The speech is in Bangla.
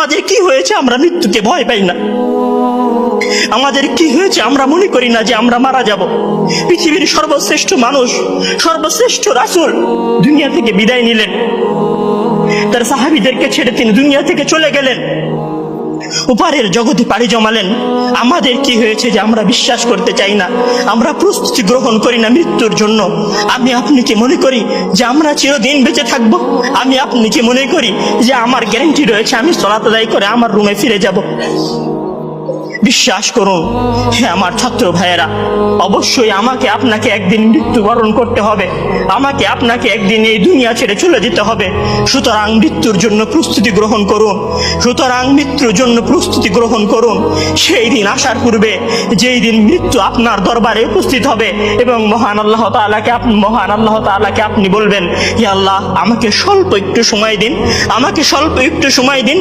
আমাদের কি হয়েছে আমরা মৃত্যুকে ভয় পাই না? আমাদের কি হয়েছে আমরা মনে করি না যে আমরা মারা যাব? পৃথিবীর সর্বশ্রেষ্ঠ মানুষ, সর্বশ্রেষ্ঠ রাসূল দুনিয়া থেকে বিদায় নিলেন, তার সাহাবীদেরকে ছেড়ে তিনি দুনিয়া থেকে চলে গেলেন, উপরের জগতে পাড়ি জমালেন। আমাদের কি হয়েছে যে আমরা বিশ্বাস করতে চাই না, আমরা প্রস্তুতি গ্রহণ করি না মৃত্যুর জন্য? আমি আপনি কি মনে করি যে আমরা চিরদিন বেঁচে থাকব? আমি আপনি কি মনে করি যে আমার গ্যারান্টি রয়েছে আমি সালাত আদায় করে আমার রুমে ফিরে যাব? বিশ্বাস করুন হে আমার ছাত্র ভাইয়েরা, অবশ্যই আমাকে আপনাকে একদিন মৃত্যুবরণ করতে হবে, আমাকে আপনাকে একদিন এই দুনিয়া ছেড়ে চলে যেতে হবে। সুতরাং মৃত্যুর জন্য প্রস্তুতি গ্রহণ করুন, সুতরাং মৃত্যুর জন্য প্রস্তুতি গ্রহণ করুন। সেই দিন আসার পূর্বে, যেই দিন মৃত্যু আপনার দরবারে উপস্থিত হবে এবং মহান আল্লাহ তাআলাকে আপনি বলবেন, হে আল্লাহ আমাকে স্বল্প একটু সময় দিন, আমাকে স্বল্প একটু সময় দিন,